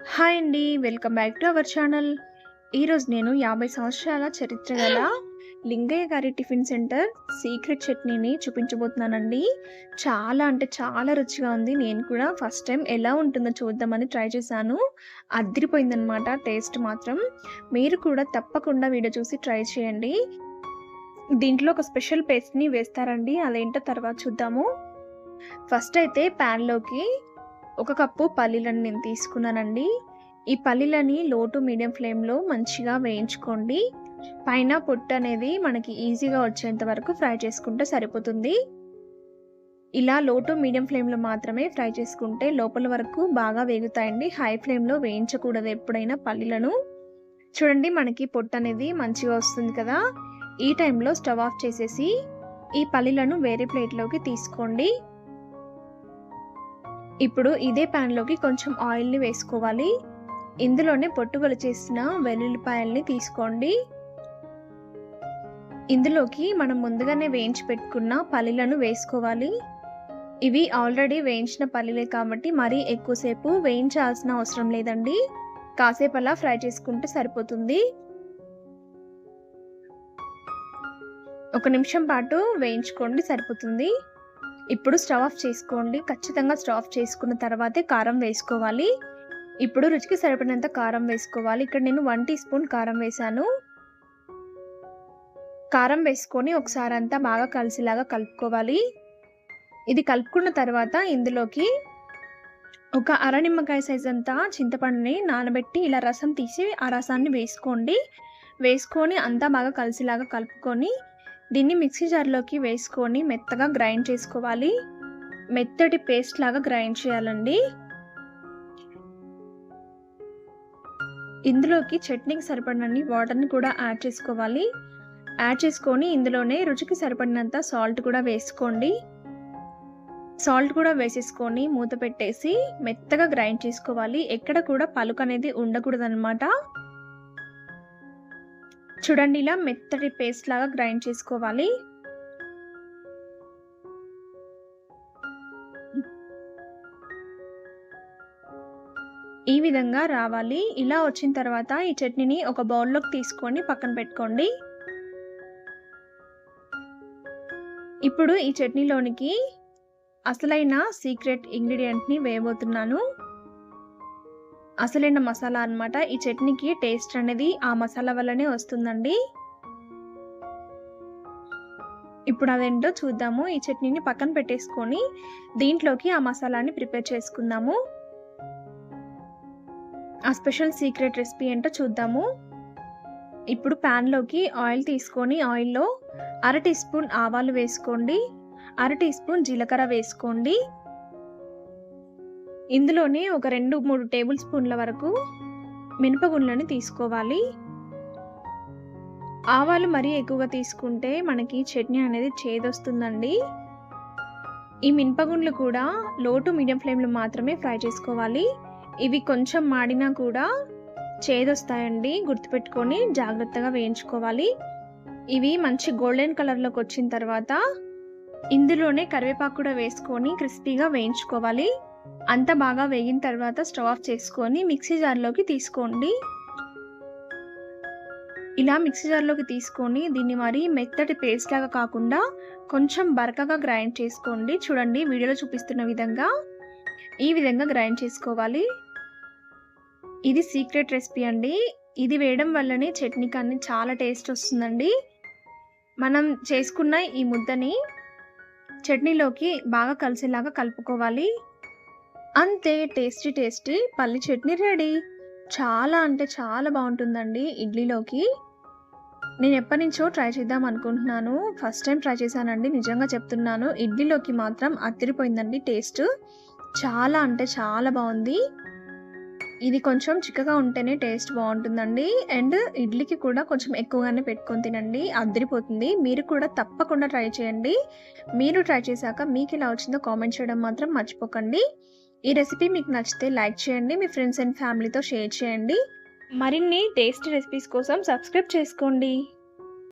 Hi అండి. Welcome back to our channel. ఈరోజు నేను 50 సంవత్సరాల చరిత్ర గల లింగయ్య గారి టిఫిన్ సెంటర్ సీక్రెట్ చట్నీని చూపించబోతున్నానండి. చాలా అంటే చాలా రుచిగా ఉంది. నేను కూడా ఫస్ట్ టైం ఎలా ఉంటుందో చూద్దామని ట్రై చేశాను. అదిరిపోయిందనమాట టేస్ట్ మాత్రం. మీరు కూడా తప్పకుండా వీడియో చూసి ట్రై చేయండి. దీంట్లో ఒక స్పెషల్ పేస్ట్‌ని వేస్తారండి. అదేంటో తర్వాత చూద్దాము. ఫస్ట్ అయితే ప్యాన్‌లోకి ఒక కప్పు పల్లీలను నేను తీసుకున్నానండి. ఈ పల్లీలని లో టు మీడియం ఫ్లేమ్‌లో మంచిగా వేయించుకోండి. పైన పొట్టు అనేది మనకి ఈజీగా వచ్చేంత వరకు ఫ్రై చేసుకుంటే సరిపోతుంది. ఇలా లో టు మీడియం ఫ్లేమ్‌లో మాత్రమే ఫ్రై చేసుకుంటే లోపల వరకు బాగా వేగుతాయండి. హై ఫ్లేమ్‌లో వేయించకూడదు ఎప్పుడైనా పల్లీలను. చూడండి మనకి పొట్టు అనేది మంచిగా వస్తుంది కదా! ఈ టైంలో స్టవ్ ఆఫ్ చేసేసి ఈ పల్లీలను వేరే ప్లేట్‌లోకి తీసుకోండి. ఇప్పుడు ఇదే ప్యాన్‌లోకి కొంచెం ఆయిల్‌ని వేసుకోవాలి. ఇందులోనే పొట్టు వలిచేసిన వెల్లుల్లిపాయల్ని తీసుకోండి. ఇందులోకి మనం ముందుగానే వేయించి పెట్టుకున్న పల్లీలను వేసుకోవాలి. ఇవి ఆల్రెడీ వేయించిన పల్లీలే కాబట్టి మరీ ఎక్కువసేపు వేయించాల్సిన అవసరం లేదండి. కాసేపు అలా ఫ్రై చేసుకుంటే సరిపోతుంది. ఒక నిమిషం పాటు వేయించుకోండి సరిపోతుంది. ఇప్పుడు స్టవ్ ఆఫ్ చేసుకోండి. ఖచ్చితంగా స్టవ్ ఆఫ్ చేసుకున్న తర్వాతే కారం వేసుకోవాలి. ఇప్పుడు రుచికి సరిపడినంత కారం వేసుకోవాలి. ఇక్కడ నేను 1 టీ స్పూన్ కారం వేశాను. కారం వేసుకొని ఒకసారి అంతా బాగా కలిసేలాగా కలుపుకోవాలి. ఇది కలుపుకున్న తర్వాత ఇందులోకి ఒక అర నిమ్మకాయ సైజ్ అంతా చింతపండుని నానబెట్టి ఇలా రసం తీసి ఆ రసాన్ని వేసుకోండి. వేసుకొని అంతా బాగా కలిసేలాగా కలుపుకొని దీన్ని మిక్సీ జార్‌లోకి వేసుకొని మెత్తగా గ్రైండ్ చేసుకోవాలి. మెత్తటి పేస్ట్ లాగా గ్రైండ్ చేయాలండి. ఇందులోకి చట్నీకి సరిపడినన్ని వాటర్‌ని కూడా యాడ్ చేసుకోవాలి. యాడ్ చేసుకొని ఇందులోనే రుచికి సరిపడినంత సాల్ట్ కూడా వేసుకోండి. సాల్ట్ కూడా వేసేసుకొని మూత పెట్టేసి మెత్తగా గ్రైండ్ చేసుకోవాలి. ఎక్కడ కూడా పలుకు అనేది ఉండకూడదనమాట. చూడండి ఇలా మెత్తటి పేస్ట్ లాగా గ్రైండ్ చేసుకోవాలి. ఈ విధంగా రావాలి. ఇలా వచ్చిన తర్వాత ఈ చట్నీని ఒక బౌల్‌లోకి తీసుకొని పక్కన పెట్టుకోండి. ఇప్పుడు ఈ చట్నీలోనికి అసలైన సీక్రెట్ ఇంగ్రీడియెంట్‌ని వేయబోతున్నాను. అసలైన మసాలా అన్నమాట. ఈ చట్నీకి టేస్ట్ అనేది ఆ మసాలా వల్లనే వస్తుందండి. ఇప్పుడు అదేంటో చూద్దాము. ఈ చట్నీని పక్కన పెట్టేసుకొని దీంట్లోకి ఆ మసాలాని ప్రిపేర్ చేసుకుందాము. ఆ స్పెషల్ సీక్రెట్ రెసిపీ ఏంటో చూద్దాము. ఇప్పుడు ప్యాన్‌లోకి ఆయిల్ తీసుకొని ఆయిల్‌లో అర టీ స్పూన్ ఆవాలు వేసుకోండి. అర టీ స్పూన్ జీలకర్ర వేసుకోండి. ఇందులోనే ఒక 2, 3 టేబుల్ స్పూన్ల వరకు మినపగుండ్లను తీసుకోవాలి. ఆవాలు మరీ ఎక్కువగా తీసుకుంటే మనకి చట్నీ అనేది చేదొస్తుందండి. ఈ మినపగుండ్లు కూడా లో టు మీడియం ఫ్లేమ్‌లో మాత్రమే ఫ్రై చేసుకోవాలి. ఇవి కొంచెం మాడినా కూడా చేదొస్తాయండి. గుర్తుపెట్టుకొని జాగ్రత్తగా వేయించుకోవాలి. ఇవి మంచి గోల్డెన్ కలర్‌లోకి వచ్చిన తర్వాత ఇందులోనే కరివేపాకు కూడా వేసుకొని క్రిస్పీగా వేయించుకోవాలి. అంతా బాగా వేగిన తర్వాత స్టవ్ ఆఫ్ చేసుకొని మిక్సీ జార్‌లోకి తీసుకోండి. ఇలా మిక్సీ జార్‌లోకి తీసుకొని దీన్ని మరి మెత్తటి పేస్ట్ లాగా కాకుండా కొంచెం బరకగా గ్రైండ్ చేసుకోండి. చూడండి వీడియోలో చూపిస్తున్న విధంగా ఈ విధంగా గ్రైండ్ చేసుకోవాలి. ఇది సీక్రెట్ రెసిపీ అండి. ఇది వేయడం వల్లనే చట్నీ కానీ చాలా టేస్ట్ వస్తుందండి. మనం చేసుకున్న ఈ ముద్దని చట్నీలోకి బాగా కలిసేలాగా కలుపుకోవాలి. అంతే టేస్టీ పల్లి చట్నీ రెడీ. చాలా అంటే చాలా బాగుంటుందండి ఇడ్లీలోకి. నేను ఎప్పటినుంచో ట్రై చేద్దాం అనుకుంటున్నాను. ఫస్ట్ టైం ట్రై చేశానండి. నిజంగా చెప్తున్నాను. ఇడ్లీలోకి మాత్రం అదిరిపోయిందండి టేస్ట్. చాలా అంటే చాలా బాగుంది. ఇది కొంచెం చిక్కగా ఉంటేనే టేస్ట్ బాగుంటుందండి. అండ్ ఇడ్లీకి కూడా కొంచెం ఎక్కువగానే పెట్టుకొని తినండి. అదిరిపోతుంది. మీరు కూడా తప్పకుండా ట్రై చేయండి. మీరు ట్రై చేశాక మీకు ఎలా వచ్చిందో కామెంట్ చేయడం మాత్రం మర్చిపోకండి. ఈ రెసిపీ మీకు నచ్చితే లైక్ చేయండి. మీ ఫ్రెండ్స్ అండ్ ఫ్యామిలీతో షేర్ చేయండి. మరిన్ని టేస్టీ రెసిపీస్ కోసం సబ్స్క్రైబ్ చేసుకోండి.